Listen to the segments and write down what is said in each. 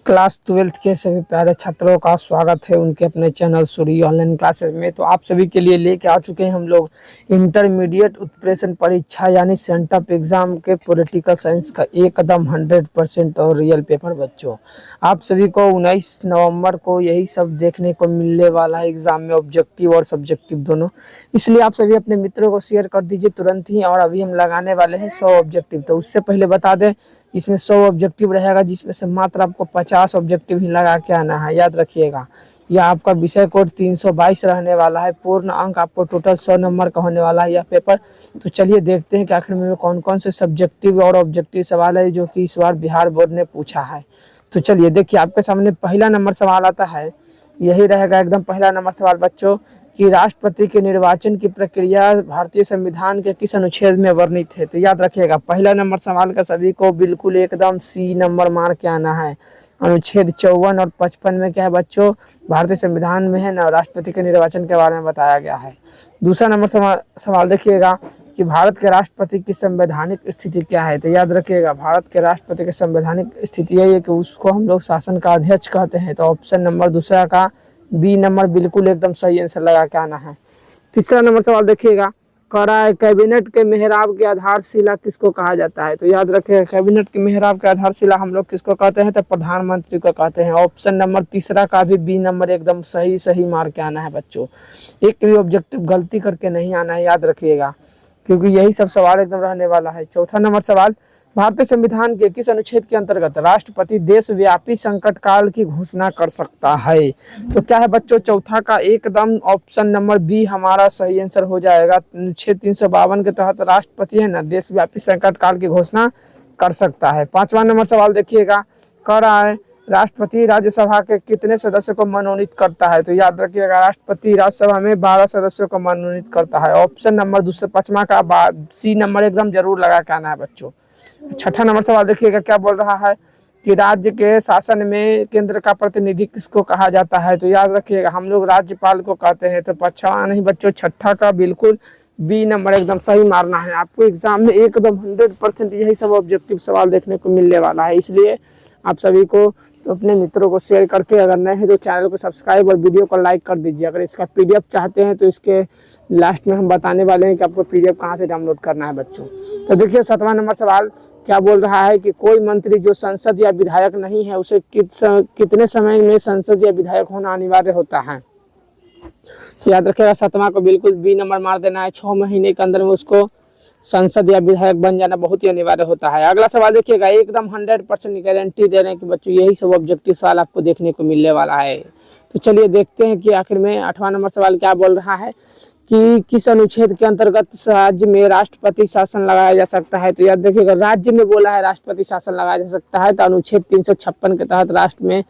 Class 12th के सभी प्यारे छात्रों का स्वागत है उनके अपने चैनल सूरी ऑनलाइन क्लासेस में। तो आप सभी के लिए लेके आ चुके हैं हम लोग इंटरमीडिएट उत्प्रेषण परीक्षा यानी सेंटअप एग्जाम के पॉलिटिकल साइंस का एकदम 100% और रियल पेपर। बच्चों, आप सभी को 19 नवंबर को यही सब देखने को मिलने वाला है एग्जाम में, ऑब्जेक्टिव और सब्जेक्टिव दोनों। इसलिए आप सभी अपने मित्रों को शेयर कर दीजिए तुरंत ही। और अभी हम लगाने वाले हैं 100 ऑब्जेक्टिव। तो उससे पहले बता दें, इसमें 100 ऑब्जेक्टिव रहेगा, जिसमें से मात्र आपको 50 ऑब्जेक्टिव ही लगा के आना है, याद रखिएगा। यह आपका विषय कोड 322 रहने वाला है। पूर्ण अंक आपको टोटल 100 नंबर का होने वाला है यह पेपर। तो चलिए देखते हैं कि आखिर में कौन कौन से सब्जेक्टिव और ऑब्जेक्टिव सवाल है जो कि इस बार बिहार बोर्ड ने पूछा है। तो चलिए देखिए, आपके सामने पहला नंबर सवाल आता है, यही रहेगा एकदम पहला नंबर सवाल बच्चों, कि राष्ट्रपति के निर्वाचन की प्रक्रिया भारतीय संविधान के किस अनुच्छेद में वर्णित है। तो याद रखिएगा, पहला नंबर सवाल का सभी को बिल्कुल एकदम सी नंबर मार के आना है। अनुच्छेद 54 और 55 में क्या है बच्चों, भारतीय संविधान में है ना, राष्ट्रपति के निर्वाचन के बारे में बताया गया है। दूसरा नंबर सवाल देखिएगा कि भारत के राष्ट्रपति की संवैधानिक स्थिति क्या है। तो याद रखिएगा, भारत के राष्ट्रपति की संवैधानिक स्थिति यही है कि उसको हम लोग शासन का अध्यक्ष कहते हैं। तो ऑप्शन नंबर दूसरा का बी नंबर बिल्कुल एकदम सही आंसर लगा के आना है। तीसरा नंबर सवाल देखिएगा, कैबिनेट के मेहराब की आधारशिला किसको कहा जाता है। तो याद रखिएगा, कैबिनेट के मेहराब की आधारशिला हम लोग किसको कहते हैं, तो प्रधानमंत्री को कहते हैं। ऑप्शन नंबर तीसरा का भी बी नंबर एकदम सही सही मार के आना है बच्चों। एक भी ऑब्जेक्टिव गलती करके नहीं आना है, याद रखिएगा, क्योंकि यही सब सवाल एकदम रहने वाला है। चौथा नंबर सवाल, भारतीय संविधान के किस अनुच्छेद के अंतर्गत राष्ट्रपति देशव्यापी संकट काल की घोषणा कर सकता है। तो क्या है बच्चों, चौथा का एकदम ऑप्शन नंबर बी हमारा सही आंसर हो जाएगा। अनुच्छेद 352 के तहत राष्ट्रपति है ना, देशव्यापी संकट काल की घोषणा कर सकता है। पांचवा नंबर सवाल देखिएगा, कह रहा है राष्ट्रपति राज्यसभा के कितने सदस्य को मनोनीत करता है। तो याद रखिएगा, राष्ट्रपति राज्यसभा में 12 सदस्यों को मनोनीत करता है। ऑप्शन नंबर दूसरे पांचवा का सी नंबर एकदम जरूर लगा के आना है बच्चों। छठा नंबर सवाल देखिएगा, क्या बोल रहा है कि राज्य के शासन में केंद्र का प्रतिनिधि किसको कहा जाता है। तो याद रखिएगा, हम लोग राज्यपाल को कहते हैं। तो पांचवा नहीं बच्चों, छठा का बिल्कुल बी नंबर एकदम सही मारना है। आपको एग्जाम में एकदम 100% यही सब ऑब्जेक्टिव सवाल देखने को मिलने वाला है। इसलिए आप सभी को तो अपने मित्रों को शेयर करके, अगर नए हैं तो चैनल को सब्सक्राइब और वीडियो को लाइक कर दीजिए। अगर इसका पीडीएफ चाहते हैं तो इसके लास्ट में हम बताने वाले हैं कि आपको पीडीएफ कहाँ से डाउनलोड करना है बच्चों। तो देखिए, 7वां नंबर सवाल क्या बोल रहा है कि कोई मंत्री जो संसद या विधायक नहीं है उसे कितने समय में संसद या विधायक होना अनिवार्य होता है। तो याद रखिएगा, 7वां को बिल्कुल बी नंबर मार देना है। 6 महीने के अंदर में उसको संसद या विधायक बन जाना बहुत ही अनिवार्य होता है। अगला सवाल देखिएगा, एकदम 100% गारंटी दे रहे हैं कि बच्चों यही सब ऑब्जेक्टिव सवाल आपको देखने को मिलने वाला है। तो चलिए देखते हैं कि आखिर में 8वां नंबर सवाल क्या बोल रहा है कि किस अनुच्छेद के अंतर्गत राज्य में राष्ट्रपति शासन लगाया जा सकता है। तो याद देखिएगा, राज्य में बोला है राष्ट्रपति शासन लगाया जा सकता है। तो अनुच्छेद 356 के तहत राष्ट्र में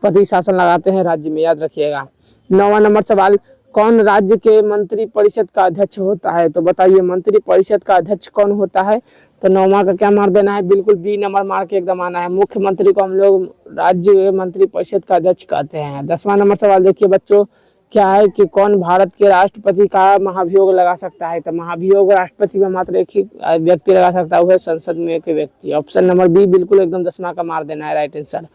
पति शासन लगाते हैं राज्य में, याद रखिएगा। 9वां नंबर सवाल, कौन राज्य के मंत्री परिषद का अध्यक्ष होता है। तो बताइए, मंत्री परिषद का अध्यक्ष कौन होता है। तो 9वां का क्या मार देना है, बिल्कुल बी नंबर मार के एकदम आना है। मुख्यमंत्री को हम लोग राज्य मंत्री परिषद का अध्यक्ष कहते हैं। 10वां नंबर सवाल देखिए बच्चों, क्या है कि कौन भारत के राष्ट्रपति का महाभियोग लगा सकता है। तो महाभियोग राष्ट्रपति में मात्र एक ही व्यक्ति लगा सकता है, वह संसद में एक व्यक्ति। ऑप्शन नंबर बी बिल्कुल एकदम 10वां का मार देना है राइट आंसर।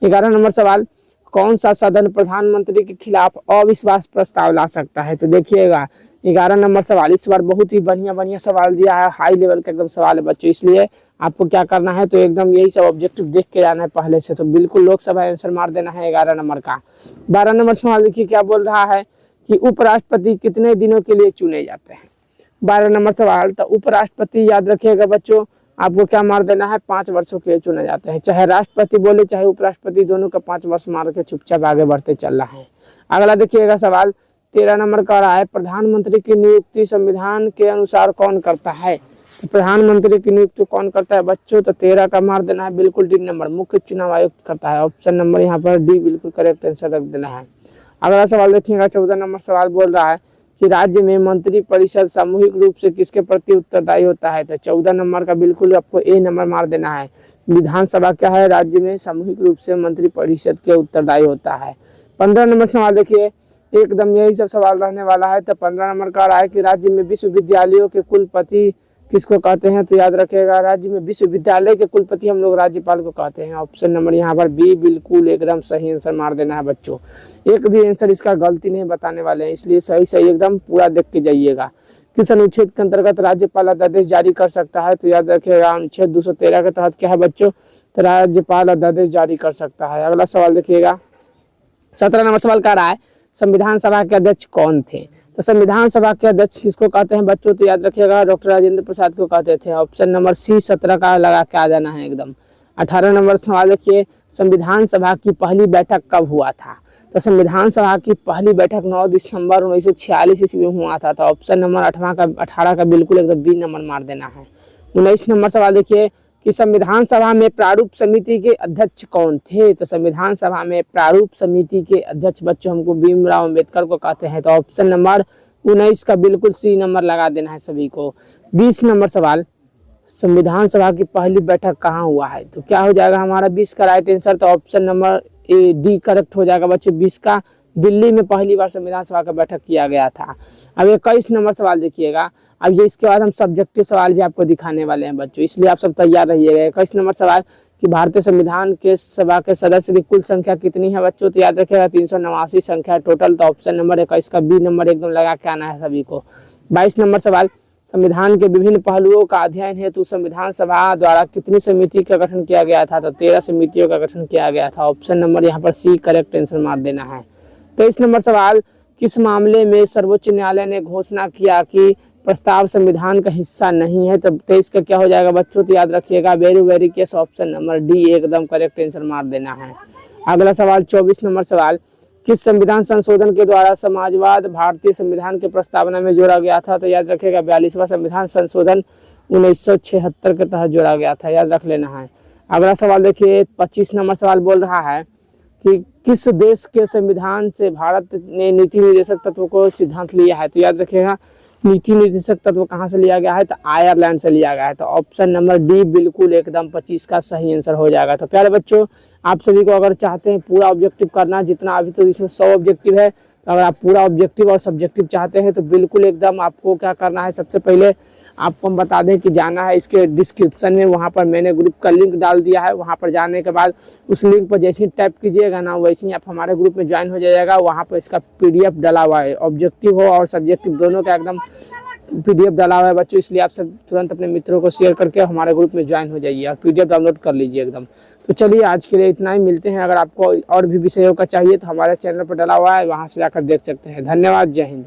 11 नंबर सवाल, कौन सा सदन प्रधानमंत्री के खिलाफ अविश्वास प्रस्ताव ला सकता है। तो देखिएगा, 11 नंबर सवाल इस बार बहुत ही बढ़िया सवाल दिया है, हाई लेवल का एकदम सवाल है बच्चों। इसलिए आपको क्या करना है, तो एकदम यही सब ऑब्जेक्टिव देख के जाना है पहले से। तो बिल्कुल लोकसभा आंसर मार देना है 11 नंबर का। 12 नंबर सवाल देखिए, क्या बोल रहा है कि उपराष्ट्रपति कितने दिनों के लिए चुने जाते हैं। 12 नंबर सवाल, तो उपराष्ट्रपति याद रखिएगा बच्चों, आपको क्या मार देना है, 5 वर्षों के लिए चुने जाते हैं। चाहे राष्ट्रपति बोले चाहे उपराष्ट्रपति, दोनों का 5 वर्ष मार के चुपचाप आगे बढ़ते चल रहा है। अगला देखिएगा सवाल 13 नंबर का रहा है, प्रधानमंत्री की नियुक्ति संविधान के अनुसार कौन करता है। तो प्रधानमंत्री की नियुक्ति कौन करता है बच्चों। तो 13 का मार देना है बिल्कुल डी नंबर, मुख्य चुनाव आयुक्त करता है। ऑप्शन नंबर यहाँ पर डी बिल्कुल करेक्ट आंसर रख देना है। अगला सवाल देखिएगा, 14 नंबर सवाल बोल रहा है कि राज्य में मंत्री परिषद सामूहिक रूप से किसके प्रति उत्तरदायी होता है। तो 14 नंबर का बिल्कुल आपको ए नंबर मार देना है। विधानसभा क्या है, राज्य में सामूहिक रूप से मंत्री परिषद के उत्तरदायी होता है। 15 नंबर सवाल देखिए, एकदम यही सब सवाल रहने वाला है। तो 15 नंबर का रहा है कि राज्य में विश्वविद्यालयों के कुलपति किसको कहते हैं, तो याद रखिएगा राज्य में विश्वविद्यालय के कुलपति हम लोग राज्यपाल को कहते हैं। ऑप्शन नंबर यहाँ पर बी बिल्कुल एकदम सही आंसर मार देना है बच्चों। एक भी आंसर इसका गलती नहीं बताने वाले हैं, इसलिए सही सही एकदम पूरा देख के जाइएगा। किस अनुच्छेद के अंतर्गत राज्यपाल अध्यादेश जारी कर सकता है, तो याद रखिएगा अनुच्छेद 213 के तहत क्या है बच्चों, तो राज्यपाल अध्यादेश जारी कर सकता है। अगला सवाल देखिएगा, 17 नंबर सवाल कह रहा है संविधान सभा के अध्यक्ष कौन थे, तो संविधान सभा के अध्यक्ष किसको कहते हैं बच्चों, तो याद रखिएगा डॉक्टर राजेंद्र प्रसाद को कहते थे। ऑप्शन नंबर सी 17 का लगा के आ जाना है एकदम। 18 नंबर सवाल देखिए, संविधान सभा की पहली बैठक कब हुआ था, तो संविधान सभा की पहली बैठक 9 दिसंबर 1946 ईस्वी में हुआ था। तो ऑप्शन नंबर 18 का बिल्कुल एकदम बी नंबर मार देना है। 19 नंबर सवाल देखिए कि संविधान सभा में प्रारूप समिति के अध्यक्ष कौन थे, तो संविधान सभा में प्रारूप समिति के अध्यक्ष बच्चों हमको भीमराव अम्बेडकर को कहते हैं। तो ऑप्शन नंबर 19 का बिल्कुल सी नंबर लगा देना है सभी को। 20 नंबर सवाल, संविधान सभा की पहली बैठक कहाँ हुआ है, तो क्या हो जाएगा हमारा 20 का राइट आंसर, तो option number A D correct हो जाएगा बच्चों। 20 का दिल्ली में पहली बार संविधान सभा का बैठक किया गया था। अब 21 नंबर सवाल देखिएगा, अब ये इसके बाद हम सब्जेक्टिव सवाल भी आपको दिखाने वाले हैं बच्चों, इसलिए आप सब तैयार रहिएगा। 21 नंबर सवाल कि भारतीय संविधान के सभा के सदस्य की कुल संख्या कितनी है बच्चों, तो याद रखिएगा 389 संख्या टोटल। तो ऑप्शन नंबर 21 का बी नंबर एकदम लगा के आना है सभी को। 22 नंबर सवाल, संविधान के विभिन्न पहलुओं का अध्ययन हेतु संविधान सभा द्वारा कितनी समिति का गठन किया गया था, तो 13 समितियों का गठन किया गया था। ऑप्शन नंबर यहाँ पर सी करेक्ट आंसर मार देना है। 23 नंबर सवाल, किस मामले में सर्वोच्च न्यायालय ने घोषणा किया कि प्रस्ताव संविधान का हिस्सा नहीं है, तो 23 का क्या हो जाएगा बच्चों, तो याद रखिएगा very case option number D एकदम करेक्ट आंसर मार देना है। अगला सवाल 24 नंबर सवाल, किस संविधान संशोधन के द्वारा समाजवाद भारतीय संविधान के प्रस्तावना में जोड़ा गया था, तो याद रखिएगा 42वां संविधान संशोधन 1976 के तहत जोड़ा गया था, याद रख लेना है। अगला सवाल देखिए 25 नंबर सवाल बोल रहा है कि किस देश के संविधान से भारत ने नीति निर्देशक तत्व को सिद्धांत लिया है, तो याद रखिएगा नीति निर्देशक तत्व कहाँ से लिया गया है, तो आयरलैंड से लिया गया है। तो ऑप्शन नंबर डी बिल्कुल एकदम 25 का सही आंसर हो जाएगा। तो प्यारे बच्चों, आप सभी को अगर चाहते हैं पूरा ऑब्जेक्टिव करना, जितना अभी तो इसमें 100 ऑब्जेक्टिव है, तो अगर आप पूरा ऑब्जेक्टिव और सब्जेक्टिव चाहते हैं तो बिल्कुल एकदम आपको क्या करना है, सबसे पहले आपको हम बता दें कि जाना है इसके डिस्क्रिप्शन में, वहाँ पर मैंने ग्रुप का लिंक डाल दिया है। वहाँ पर जाने के बाद उस लिंक पर जैसे ही टाइप कीजिएगा ना, वैसे ही आप हमारे ग्रुप में ज्वाइन हो जाइएगा। वहाँ पर इसका PDF डाला हुआ है, ऑब्जेक्टिव हो और सब्जेक्टिव दोनों का एकदम PDF डाला हुआ है बच्चों, इसलिए आप सब तुरंत अपने मित्रों को शेयर करके हमारे ग्रुप में ज्वाइन हो जाइए और PDF डाउनलोड कर लीजिए एकदम। तो चलिए आज के लिए इतना ही, मिलते हैं। अगर आपको और भी विषयों का चाहिए तो हमारे चैनल पर डाला हुआ है, वहाँ से जाकर देख सकते हैं। धन्यवाद, जय हिंद।